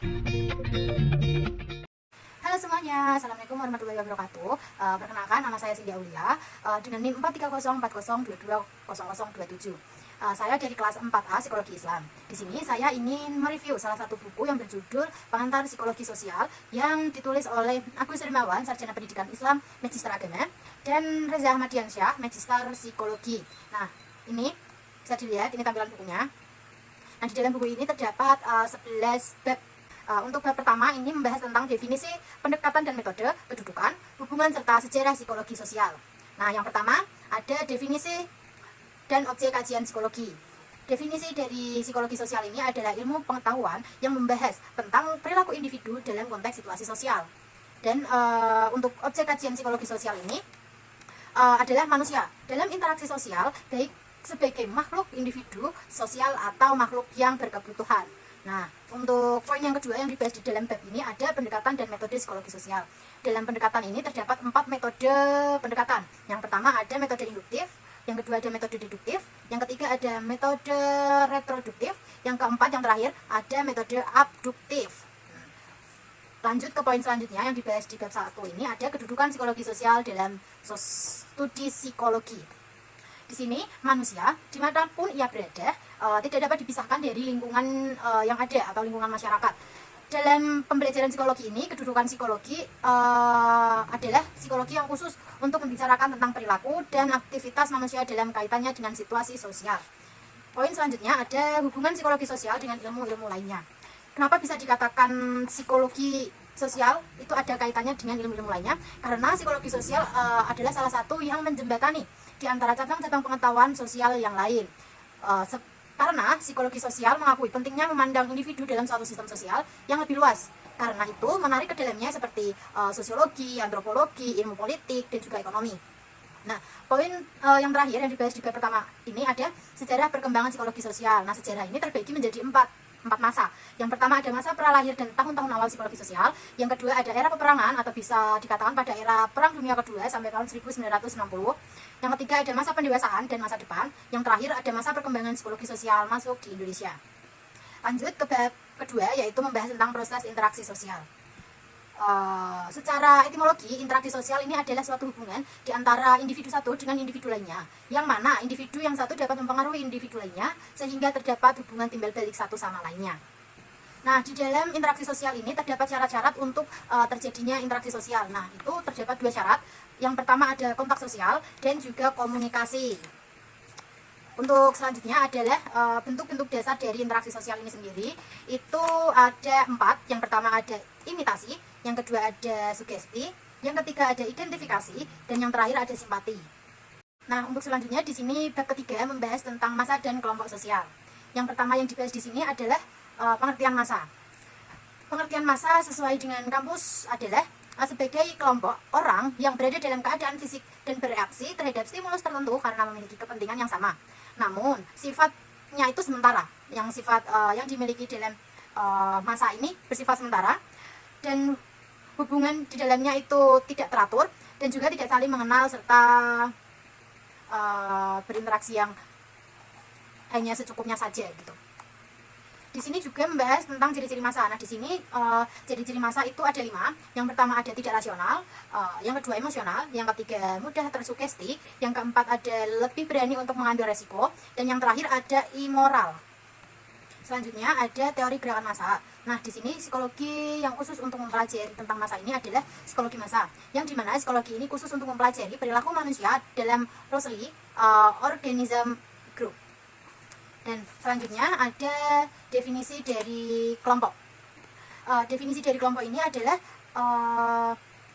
Halo semuanya, Assalamualaikum warahmatullahi wabarakatuh. Perkenalkan, nama saya Cindy Aulia dengan NIM 43040220027. Saya dari kelas 4A Psikologi Islam. Di sini saya ingin mereview salah satu buku yang berjudul Pengantar Psikologi Sosial yang ditulis oleh Agus Rimawan, Sarjana Pendidikan Islam, Magister Agama, dan Reza Ahmadiansyah, Magister Psikologi. Nah, ini bisa dilihat, ini tampilan bukunya. Nah, di dalam buku ini terdapat 11 bab. Untuk bab pertama ini membahas tentang definisi, pendekatan dan metode, kedudukan, hubungan serta sejarah psikologi sosial. Nah, yang pertama ada definisi dan objek kajian psikologi. Definisi dari psikologi sosial ini adalah ilmu pengetahuan yang membahas tentang perilaku individu dalam konteks situasi sosial. Dan untuk objek kajian psikologi sosial ini adalah manusia dalam interaksi sosial, baik sebagai makhluk individu sosial atau makhluk yang berkebutuhan. Nah, untuk poin yang kedua yang dibahas di dalam bab ini ada pendekatan dan metode psikologi sosial. Dalam pendekatan ini terdapat 4 metode pendekatan. Yang pertama ada metode induktif, yang kedua ada metode deduktif, yang ketiga ada metode retroduktif, yang keempat yang terakhir ada metode abduktif. Lanjut ke poin selanjutnya yang dibahas di bab 1 ini ada kedudukan psikologi sosial dalam studi psikologi. Di sini manusia dimanapun ia berada tidak dapat dipisahkan dari lingkungan yang ada atau lingkungan masyarakat. Dalam pembelajaran psikologi ini, kedudukan psikologi adalah psikologi yang khusus untuk membicarakan tentang perilaku dan aktivitas manusia dalam kaitannya dengan situasi sosial. Poin selanjutnya ada hubungan psikologi sosial dengan ilmu-ilmu lainnya. Kenapa bisa dikatakan psikologi sosial itu ada kaitannya dengan ilmu-ilmu lainnya? Karena psikologi sosial adalah salah satu yang menjembatani di antara cabang-cabang pengetahuan sosial yang lain. Karena psikologi sosial mengakui pentingnya memandang individu dalam suatu sistem sosial yang lebih luas. Karena itu menarik ke dalamnya seperti sosiologi, antropologi, ilmu politik, dan juga ekonomi. Nah, poin yang terakhir yang dibahas di bab pertama ini ada sejarah perkembangan psikologi sosial. Nah, sejarah ini terbagi menjadi empat masa. Yang pertama ada masa pralahir dan tahun-tahun awal psikologi sosial. Yang kedua ada era peperangan atau bisa dikatakan pada era Perang Dunia Kedua sampai tahun 1960. Yang ketiga ada masa pendewasaan dan masa depan. Yang terakhir ada masa perkembangan psikologi sosial masuk di Indonesia. Lanjut ke bab kedua yaitu membahas tentang proses interaksi sosial. Secara etimologi, interaksi sosial ini adalah suatu hubungan di antara individu satu dengan individu lainnya, yang mana individu yang satu dapat mempengaruhi individu lainnya sehingga terdapat hubungan timbal balik satu sama lainnya. Nah, di dalam interaksi sosial ini terdapat syarat-syarat untuk terjadinya interaksi sosial. Nah, itu terdapat 2 syarat. Yang pertama ada kontak sosial dan juga komunikasi. Untuk selanjutnya adalah bentuk-bentuk dasar dari interaksi sosial ini sendiri. Itu ada 4. Yang pertama ada imitasi, yang kedua ada sugesti, yang ketiga ada identifikasi, dan yang terakhir ada simpati. Nah, untuk selanjutnya di sini bab ketiga membahas tentang massa dan kelompok sosial. Yang pertama yang dibahas di sini adalah pengertian massa. Pengertian massa sesuai dengan kampus adalah sebagai kelompok orang yang berada dalam keadaan fisik dan bereaksi terhadap stimulus tertentu karena memiliki kepentingan yang sama. Namun sifatnya itu sementara. Yang sifat yang dimiliki dalam massa ini bersifat sementara dan hubungan di dalamnya itu tidak teratur dan juga tidak saling mengenal serta berinteraksi yang hanya secukupnya saja gitu. Di sini juga membahas tentang ciri-ciri massa. Nah, di sini ciri-ciri massa itu ada 5. Yang pertama ada tidak rasional, yang kedua emosional, yang ketiga mudah tersugesti, yang keempat ada lebih berani untuk mengambil resiko, dan yang terakhir ada immoral. Selanjutnya ada teori gerakan massa. Nah, di sini psikologi yang khusus untuk mempelajari tentang massa ini adalah psikologi massa, yang dimana psikologi ini khusus untuk mempelajari perilaku manusia dalam loosely organism group. Dan selanjutnya ada definisi dari kelompok. Definisi dari kelompok ini adalah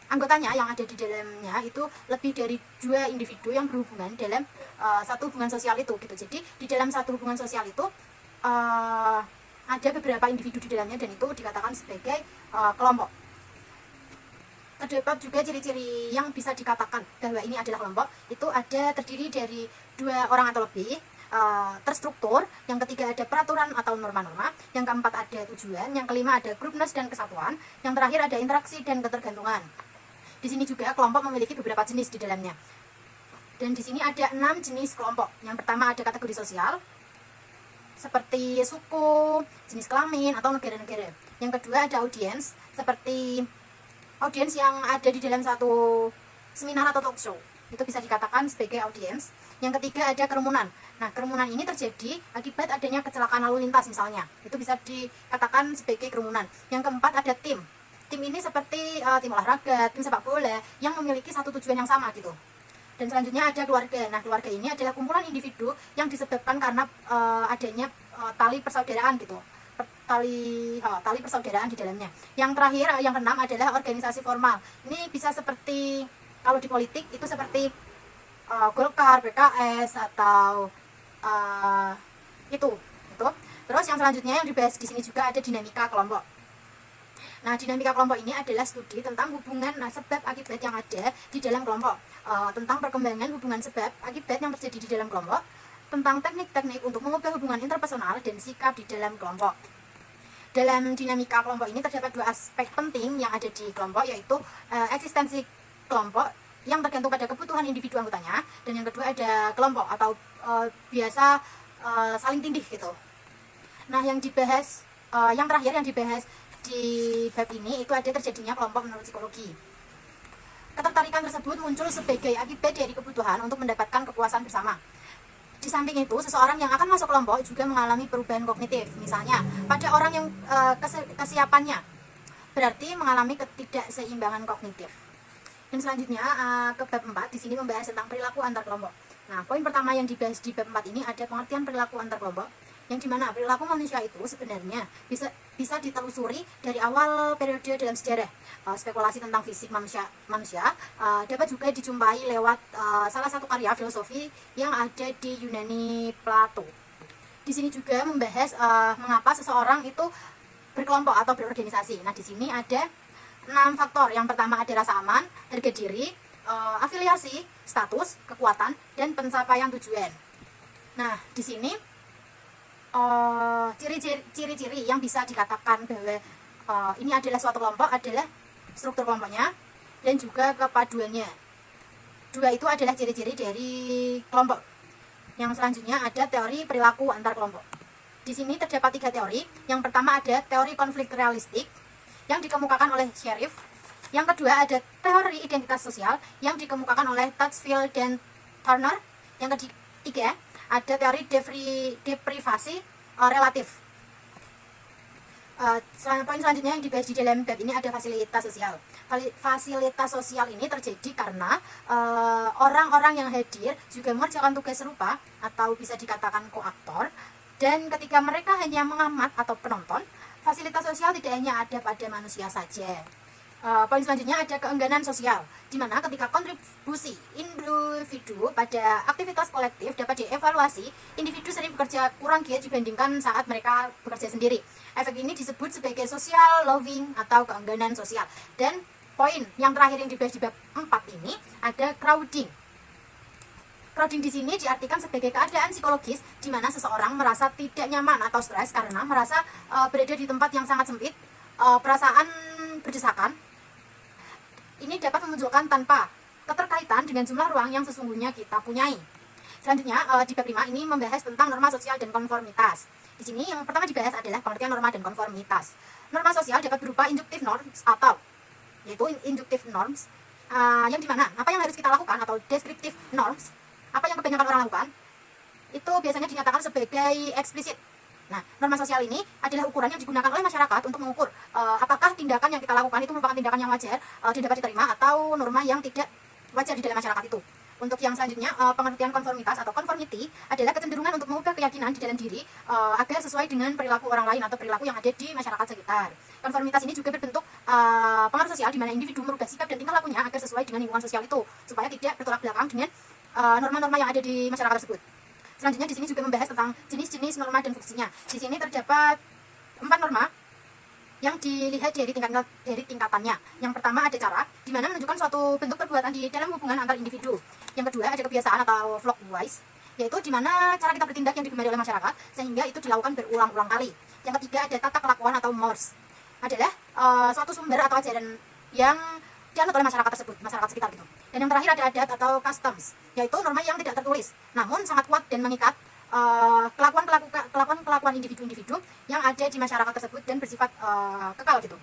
anggotanya yang ada di dalamnya itu lebih dari 2 individu yang berhubungan dalam satu hubungan sosial itu gitu. Jadi di dalam satu hubungan sosial itu ada beberapa individu di dalamnya dan itu dikatakan sebagai kelompok. Terdapat juga ciri-ciri yang bisa dikatakan bahwa ini adalah kelompok. Itu ada terdiri dari 2 orang atau lebih, terstruktur, yang ketiga ada peraturan atau norma-norma, yang keempat ada tujuan, yang kelima ada groupness dan kesatuan, yang terakhir ada interaksi dan ketergantungan. Di sini juga kelompok memiliki beberapa jenis di dalamnya. Dan di sini ada 6 jenis kelompok. Yang pertama ada kategori sosial, seperti suku, jenis kelamin, atau negara-negara. Yang kedua ada audiens, seperti audiens yang ada di dalam satu seminar atau talk show, itu bisa dikatakan sebagai audiens. Yang ketiga ada kerumunan. Nah, kerumunan ini terjadi akibat adanya kecelakaan lalu lintas misalnya, itu bisa dikatakan sebagai kerumunan. Yang keempat ada tim. Tim ini seperti tim olahraga, tim sepak bola yang memiliki satu tujuan yang sama gitu. Dan selanjutnya ada keluarga. Nah, keluarga ini adalah kumpulan individu yang disebabkan karena adanya tali persaudaraan gitu, tali persaudaraan di dalamnya. Yang terakhir, yang keenam adalah organisasi formal. Ini bisa seperti kalau di politik itu seperti Golkar, PKS, atau itu. Terus yang selanjutnya yang dibahas di sini juga ada dinamika kelompok. Nah, dinamika kelompok ini adalah studi tentang hubungan sebab akibat yang ada di dalam kelompok, tentang perkembangan hubungan sebab akibat yang terjadi di dalam kelompok, tentang teknik-teknik untuk mengubah hubungan interpersonal dan sikap di dalam kelompok. Dalam dinamika kelompok ini terdapat dua aspek penting yang ada di kelompok, yaitu eksistensi kelompok yang tergantung pada kebutuhan individu anggotanya, dan yang kedua ada kelompok atau biasa saling tindih gitu. Nah, yang dibahas yang terakhir yang dibahas di bab ini itu ada terjadinya kelompok menurut psikologi. Ketertarikan tersebut muncul sebagai akibat dari kebutuhan untuk mendapatkan kepuasan bersama. Di samping itu, seseorang yang akan masuk kelompok juga mengalami perubahan kognitif. Misalnya, pada orang yang kesiapannya berarti mengalami ketidakseimbangan kognitif. Dan selanjutnya ke bab 4 di sini membahas tentang perilaku antar kelompok. Nah, poin pertama yang dibahas di bab 4 ini ada pengertian perilaku antar kelompok, yang dimana perilaku manusia itu sebenarnya bisa ditelusuri dari awal periode dalam sejarah. Spekulasi tentang fisik manusia dapat juga dijumpai lewat salah satu karya filosofi yang ada di Yunani, Plato. Di sini juga membahas mengapa seseorang itu berkelompok atau berorganisasi. Nah, di sini ada 6 faktor. Yang pertama ada rasa aman, harga diri, afiliasi, status, kekuatan, dan pencapaian tujuan. Nah, di sini ciri-ciri yang bisa dikatakan bahwa ini adalah suatu kelompok adalah struktur kelompoknya dan juga kepaduannya. Dua itu adalah ciri-ciri dari kelompok. Yang selanjutnya ada teori perilaku antar kelompok. Di sini terdapat 3 teori. Yang pertama ada teori konflik realistik yang dikemukakan oleh Sheriff. Yang kedua ada teori identitas sosial yang dikemukakan oleh Tuxfield dan Turner. Yang ketiga ada teori deprivasi relatif. Poin selanjutnya yang dibahas di dalam bab ini ada fasilitas sosial. Fasilitas sosial ini terjadi karena orang-orang yang hadir juga mengerjakan tugas serupa atau bisa dikatakan koaktor, dan ketika mereka hanya mengamat atau penonton, fasilitas sosial tidak hanya ada pada manusia saja. Poin selanjutnya ada keengganan sosial, di mana ketika kontribusi individu pada aktivitas kolektif dapat dievaluasi, individu sering bekerja kurang giat dibandingkan saat mereka bekerja sendiri. Efek ini disebut sebagai social loving atau keengganan sosial. Dan poin yang terakhir yang dibahas di bab 4 ini ada crowding. Crowding di sini diartikan sebagai keadaan psikologis di mana seseorang merasa tidak nyaman atau stres karena merasa berada di tempat yang sangat sempit, perasaan berdesakan. Ini dapat memunculkan tanpa keterkaitan dengan jumlah ruang yang sesungguhnya kita punyai. Selanjutnya di bab 5 ini membahas tentang norma sosial dan konformitas. Di sini yang pertama dibahas adalah pengertian norma dan konformitas. Norma sosial dapat berupa inductive norms atau yaitu inductive norms yang dimana apa yang harus kita lakukan, atau descriptive norms, apa yang kebanyakan orang lakukan, itu biasanya dinyatakan sebagai eksplisit. Nah, norma sosial ini adalah ukuran yang digunakan oleh masyarakat untuk mengukur apakah tindakan yang kita lakukan itu merupakan tindakan yang wajar dan dapat diterima, atau norma yang tidak wajar di dalam masyarakat itu. Untuk yang selanjutnya, pengertian konformitas atau conformity adalah kecenderungan untuk mengubah keyakinan di dalam diri agar sesuai dengan perilaku orang lain atau perilaku yang ada di masyarakat sekitar. Konformitas ini juga berbentuk pengaruh sosial di mana individu merubah sikap dan tingkah lakunya agar sesuai dengan lingkungan sosial itu, supaya tidak bertolak belakang dengan norma-norma yang ada di masyarakat tersebut. Selanjutnya di sini juga membahas tentang jenis-jenis norma dan fungsinya. Di sini terdapat 4 norma yang dilihat dari tingkatannya. Yang pertama ada cara, di mana menunjukkan suatu bentuk perbuatan di dalam hubungan antar individu. Yang kedua ada kebiasaan atau flock wise, yaitu di mana cara kita bertindak yang digemari oleh masyarakat sehingga itu dilakukan berulang-ulang kali. Yang ketiga ada tata kelakuan atau mores, adalah suatu sumber atau ajaran yang dianut oleh masyarakat tersebut, masyarakat sekitar gitu. Dan yang terakhir ada adat atau customs, yaitu norma yang tidak tertulis namun sangat kuat dan mengikat kelakuan individu-individu yang ada di masyarakat tersebut dan bersifat kekal gitu.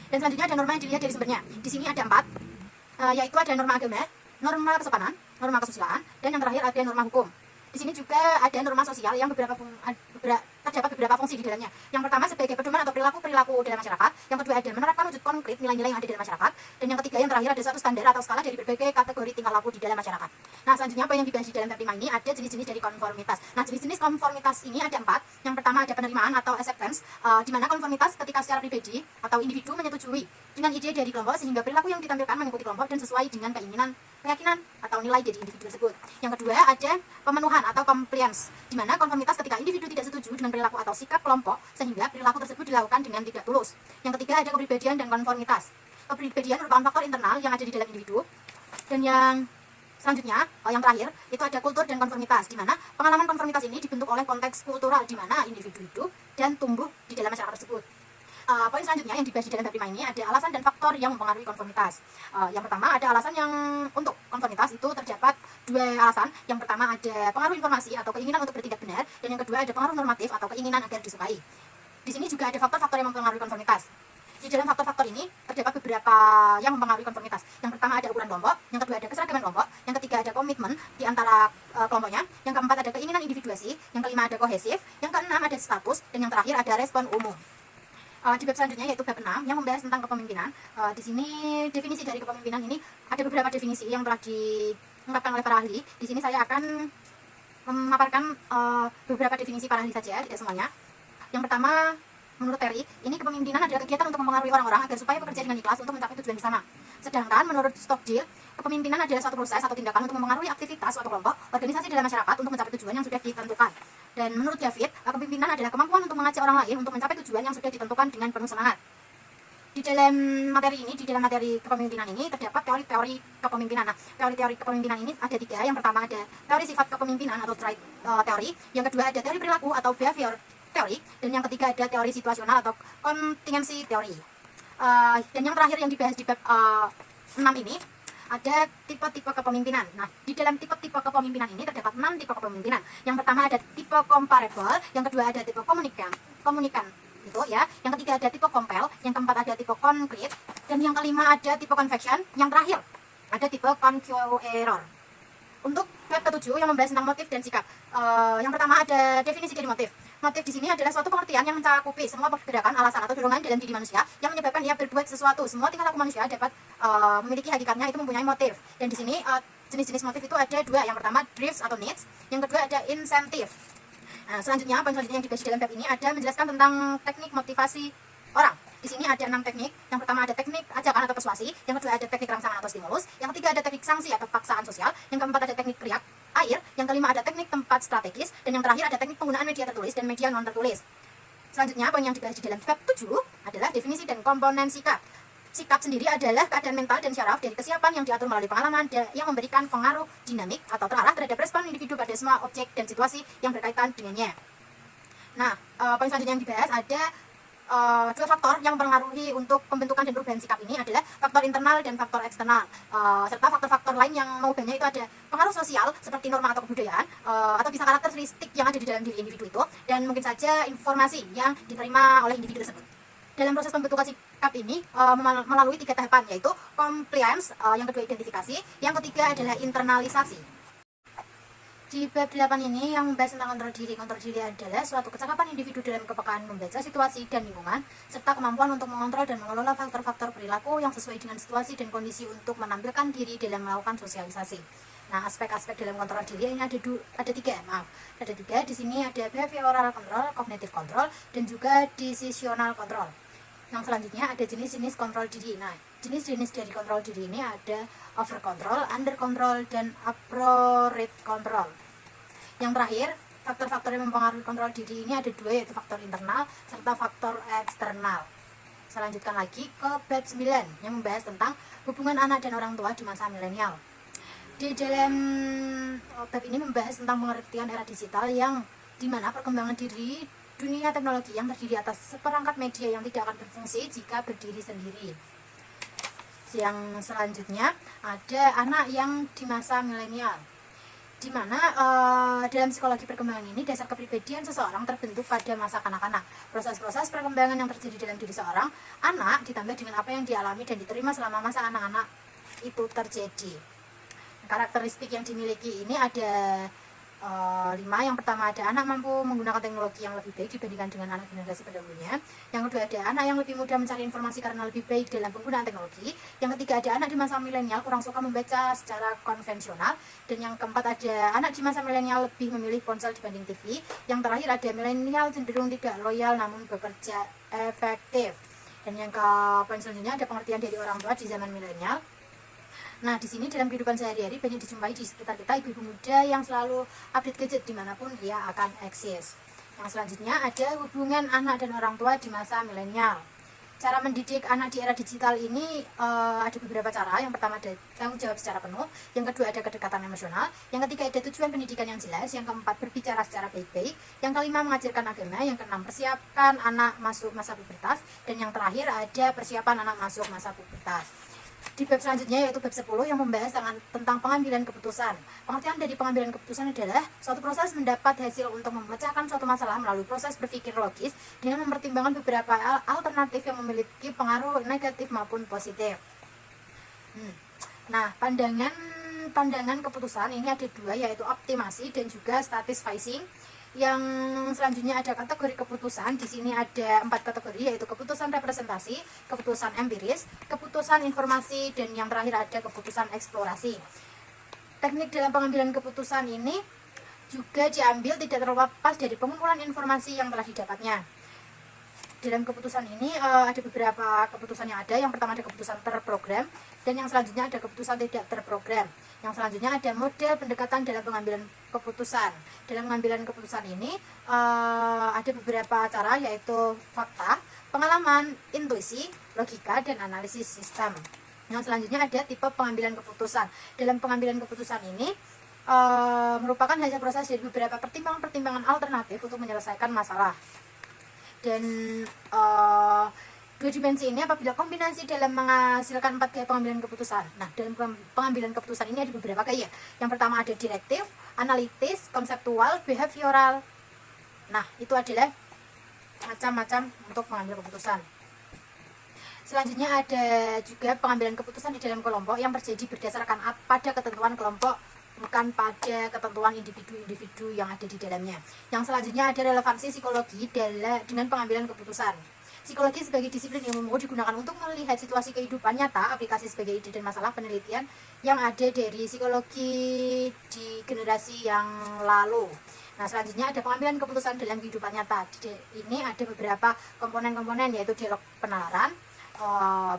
Dan selanjutnya ada norma yang dilihat dari sumbernya. Di sini ada 4, yaitu ada norma agama, norma kesopanan, norma kesusilaan, dan yang terakhir ada norma hukum. Di sini juga ada norma sosial yang terdapat beberapa fungsi di dalamnya. Yang pertama sebagai pedoman atau perilaku dalam masyarakat. Yang kedua ada menerapkan wujud konkret nilai-nilai yang ada di dalam masyarakat. Dan yang ketiga yang terakhir ada suatu standar atau skala dari berbagai kategori tingkah laku di dalam masyarakat. Nah selanjutnya apa yang dibahas di dalam bab 5 ini ada jenis-jenis dari konformitas. Nah jenis-jenis konformitas ini ada 4. Yang pertama ada penerimaan atau acceptance, di mana konformitas ketika secara pribadi atau individu menyetujui dengan ide dari kelompok sehingga perilaku yang ditampilkan mengikuti kelompok dan sesuai dengan keyakinan atau nilai dari individu tersebut. Yang kedua ada pemenuhan atau compliance, di mana konformitas ketika individu tidak setuju dengan perilaku atau sikap kelompok sehingga perilaku tersebut dilakukan dengan tidak tulus. Yang ketiga ada kepribadian dan konformitas. Kepribadian merupakan faktor internal yang ada di dalam individu. Dan yang selanjutnya, yang terakhir, itu ada kultur dan konformitas, di mana pengalaman konformitas ini dibentuk oleh konteks kultural di mana individu hidup dan tumbuh di dalam masyarakat tersebut. Poin selanjutnya yang dibahas di dalam bab 5 ini ada alasan dan faktor yang mempengaruhi konformitas. Yang pertama ada alasan yang untuk konformitas itu terdapat 2 alasan. Yang pertama ada pengaruh informasi atau keinginan untuk bertindak benar, dan yang kedua ada pengaruh normatif atau keinginan agar disukai. Di sini juga ada faktor-faktor yang mempengaruhi konformitas. Di dalam faktor-faktor ini terdapat beberapa yang mempengaruhi konformitas. Yang pertama ada ukuran kelompok, yang kedua ada keseragaman kelompok, yang ketiga ada komitmen di antara kelompoknya, yang keempat ada keinginan individuasi, yang kelima ada kohesif, yang keenam ada status, dan yang terakhir ada respon umum. Di bab selanjutnya yaitu bab 6 yang membahas tentang kepemimpinan. Di sini definisi dari kepemimpinan ini ada beberapa definisi yang telah diungkapkan oleh para ahli. Di sini saya akan memaparkan beberapa definisi para ahli saja, tidak semuanya. Yang pertama, menurut Terry, ini kepemimpinan adalah kegiatan untuk mempengaruhi orang-orang agar supaya bekerja dengan ikhlas untuk mencapai tujuan bersama. Sedangkan menurut Stockdale, kepemimpinan adalah suatu proses atau tindakan untuk mempengaruhi aktivitas suatu kelompok, organisasi dalam masyarakat untuk mencapai tujuan yang sudah ditentukan. Dan menurut David, kepemimpinan adalah kemampuan untuk mengajak orang lain untuk mencapai tujuan yang sudah ditentukan dengan penuh semangat. Di dalam materi kepemimpinan ini terdapat teori-teori kepemimpinan. Nah, teori-teori kepemimpinan ini ada 3. Yang pertama ada teori sifat kepemimpinan atau trait teori. Yang kedua ada teori perilaku atau behavior teori. Dan yang ketiga ada teori situasional atau contingency teori. Dan yang terakhir yang dibahas di bab 6 ini ada tipe-tipe kepemimpinan. Nah, di dalam tipe-tipe kepemimpinan ini terdapat 6 tipe kepemimpinan. Yang pertama ada tipe comparable, yang kedua ada tipe komunikan gitu ya. Yang ketiga ada tipe compel, yang keempat ada tipe concrete, dan yang kelima ada tipe convection, yang terakhir ada tipe conqueror. Untuk bab ke-7 yang membahas tentang motif dan sikap. Yang pertama ada definisi dari motif. Motif di sini adalah suatu pengertian yang mencakupi semua pergerakan, alasan atau dorongan dalam diri manusia yang menyebabkan ia berbuat sesuatu. Semua tingkah laku manusia dapat memiliki hakikatnya itu mempunyai motif. Dan di sini jenis-jenis motif itu ada 2. Yang pertama drifts atau needs, yang kedua ada incentive. Nah, selanjutnya poin selanjutnya yang dibahas dalam bab ini ada menjelaskan tentang teknik motivasi orang. Di sini ada 6 teknik. Yang pertama ada teknik ajakan atau persuasi, yang kedua ada teknik rangsangan atau stimulus, yang ketiga ada teknik sanksi atau paksaan sosial, yang keempat ada teknik riak air, yang kelima ada teknik tempat strategis, dan yang terakhir ada teknik penggunaan media tertulis dan media non tertulis. Selanjutnya poin yang dibahas di dalam bab 7 adalah definisi dan komponen sikap. Sikap sendiri adalah keadaan mental dan syaraf dari kesiapan yang diatur melalui pengalaman yang memberikan pengaruh dinamik atau terarah terhadap respon individu pada semua objek dan situasi yang berkaitan dengannya. Nah, poin selanjutnya yang dibahas ada 2 faktor yang mempengaruhi untuk pembentukan dan perubahan sikap ini adalah faktor internal dan faktor eksternal, serta faktor-faktor lain yang mengubahnya itu ada pengaruh sosial seperti norma atau kebudayaan, atau bisa karakteristik yang ada di dalam diri individu itu, dan mungkin saja informasi yang diterima oleh individu tersebut. Dalam proses pembentukan sikap ini melalui 3 tahapan, yaitu compliance, yang kedua identifikasi, yang ketiga adalah internalisasi. Di bab 8 ini yang membahas tentang kontrol diri. Kontrol diri adalah suatu kecakapan individu dalam kepekaan membaca situasi dan lingkungan, serta kemampuan untuk mengontrol dan mengelola faktor-faktor perilaku yang sesuai dengan situasi dan kondisi untuk menampilkan diri dalam melakukan sosialisasi. Nah, aspek-aspek dalam kontrol diri ini ada 3. Di sini ada behavioral control, cognitive control, dan juga decisional control. Yang selanjutnya ada jenis-jenis kontrol diri. Nah, jenis-jenis dari kontrol diri ini ada over control, under control, dan appropriate control. Yang terakhir, faktor-faktor yang mempengaruhi kontrol diri ini ada 2, yaitu faktor internal serta faktor eksternal. Saya lanjutkan lagi ke bab 9 yang membahas tentang hubungan anak dan orang tua di masa milenial. Di dalam bab ini membahas tentang pengertian era digital yang dimana perkembangan diri dunia teknologi yang terdiri atas seperangkat media yang tidak akan berfungsi jika berdiri sendiri. Yang selanjutnya ada anak yang di masa milenial. di mana dalam psikologi perkembangan ini dasar kepribadian seseorang terbentuk pada masa kanak-kanak. Proses-proses perkembangan yang terjadi dalam diri seorang anak ditambah dengan apa yang dialami dan diterima selama masa anak-anak itu terjadi. Karakteristik yang dimiliki ini ada 5. Yang pertama, ada anak mampu menggunakan teknologi yang lebih baik dibandingkan dengan anak generasi pendahulunya. Yang kedua, ada anak yang lebih mudah mencari informasi karena lebih baik dalam penggunaan teknologi. Yang ketiga, ada anak di masa milenial kurang suka membaca secara konvensional. Dan yang keempat, ada anak di masa milenial lebih memilih ponsel dibanding TV. Yang terakhir, ada milenial cenderung tidak loyal namun bekerja efektif. Dan yang ke poin selanjutnya, ada pengertian dari orang tua di zaman milenial. Nah, di sini dalam kehidupan sehari-hari banyak dijumpai di sekitar kita ibu-ibu muda yang selalu update gadget dimanapun ia akan eksis. Yang selanjutnya ada hubungan anak dan orang tua di masa milenial. Cara mendidik anak di era digital ini ada beberapa cara. Yang pertama, ada tanggung jawab secara penuh. Yang kedua, ada kedekatan emosional. Yang ketiga, ada tujuan pendidikan yang jelas. Yang keempat, berbicara secara baik-baik. Yang kelima, mengajarkan agama. Yang keenam, persiapkan anak masuk masa pubertas. Dan yang terakhir, ada persiapan anak masuk masa pubertas. Di bab selanjutnya yaitu bab 10 yang membahas tentang pengambilan keputusan. Pengertian dari pengambilan keputusan adalah suatu proses mendapat hasil untuk memecahkan suatu masalah melalui proses berpikir logis dengan mempertimbangkan beberapa alternatif yang memiliki pengaruh negatif maupun positif. Nah, pandangan keputusan ini ada 2, yaitu optimasi dan juga satisficing. Yang selanjutnya ada kategori keputusan. Di sini ada 4 kategori, yaitu keputusan representasi, keputusan empiris, keputusan informasi, dan yang terakhir ada keputusan eksplorasi. Teknik dalam pengambilan keputusan ini juga diambil tidak terlepas dari pengumpulan informasi yang telah didapatnya. Dalam keputusan ini ada beberapa keputusan yang ada. Yang pertama, ada keputusan terprogram, dan yang selanjutnya ada keputusan tidak terprogram. Yang selanjutnya ada model pendekatan dalam pengambilan keputusan. Dalam pengambilan keputusan ini ada beberapa cara, yaitu fakta, pengalaman, intuisi, logika, dan analisis sistem. Yang selanjutnya ada tipe pengambilan keputusan. Dalam pengambilan keputusan ini merupakan hasil proses dari beberapa pertimbangan-pertimbangan alternatif untuk menyelesaikan masalah. Dan 2 dimensi ini apabila kombinasi dalam menghasilkan 4 gaya pengambilan keputusan. Nah, dalam pengambilan keputusan ini ada beberapa gaya. Yang pertama ada direktif, analitis, konseptual, behavioral. Nah, itu adalah macam-macam untuk mengambil keputusan. Selanjutnya ada juga pengambilan keputusan di dalam kelompok yang terjadi berdasarkan pada ketentuan kelompok, bukan pada ketentuan individu-individu yang ada di dalamnya. Yang selanjutnya ada relevansi psikologi dengan pengambilan keputusan. Psikologi sebagai disiplin yang umum digunakan untuk melihat situasi kehidupan nyata, aplikasi sebagai ide dan masalah penelitian yang ada dari psikologi di generasi yang lalu. Nah, selanjutnya ada pengambilan keputusan dalam kehidupan nyata. Ini ada beberapa komponen-komponen, yaitu dialog penalaran,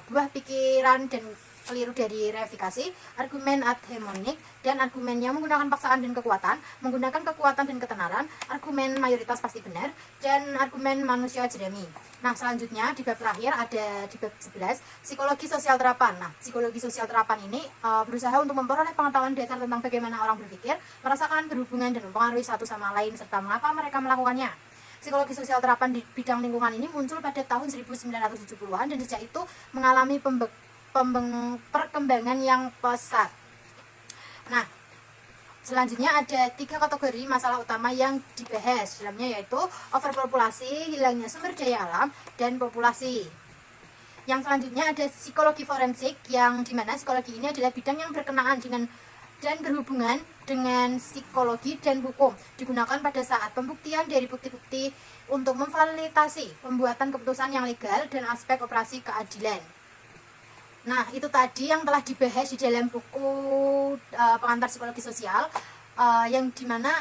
buah pikiran dan keliru dari reifikasi, argumen ad hemonik, dan argumen yang menggunakan paksaan dan kekuatan, menggunakan kekuatan dan ketenaran, argumen mayoritas pasti benar, dan argumen manusia jerami. Nah, selanjutnya di bab terakhir ada di bab 11, psikologi sosial terapan. Nah, psikologi sosial terapan ini berusaha untuk memperoleh pengetahuan dasar tentang bagaimana orang berpikir, merasakan, berhubungan, dan mempengaruhi satu sama lain, serta mengapa mereka melakukannya. Psikologi sosial terapan di bidang lingkungan ini muncul pada tahun 1970-an dan sejak itu mengalami perkembangan yang pesat. Nah, selanjutnya ada 3 kategori masalah utama yang dibahas dalamnya, yaitu overpopulasi, hilangnya sumber daya alam, dan populasi. Yang selanjutnya ada psikologi forensik, yang dimana psikologi ini adalah bidang yang berkenaan dengan dan berhubungan dengan psikologi dan hukum, digunakan pada saat pembuktian dari bukti-bukti untuk memfasilitasi pembuatan keputusan yang legal dan aspek operasi keadilan. Nah, itu tadi yang telah dibahas di dalam buku pengantar psikologi sosial, yang dimana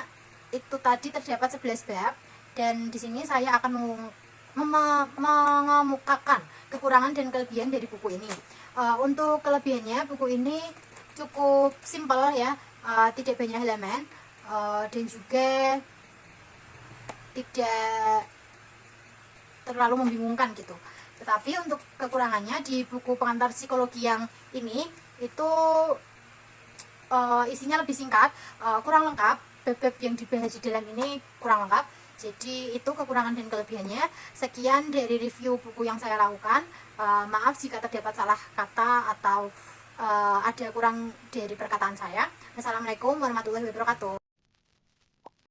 itu tadi terdapat 11 bab, dan di sini saya akan mengemukakan kekurangan dan kelebihan dari buku ini. Untuk kelebihannya, buku ini cukup simpel ya, tidak banyak halaman, dan juga tidak terlalu membingungkan gitu. Tetapi untuk kekurangannya di buku pengantar psikologi yang ini itu isinya lebih singkat, kurang lengkap. Bab-bab yang dibahas di dalam ini kurang lengkap. Jadi itu kekurangan dan kelebihannya. Sekian dari review buku yang saya lakukan. Maaf jika terdapat salah kata atau ada kurang dari perkataan saya. Wassalamualaikum warahmatullahi wabarakatuh.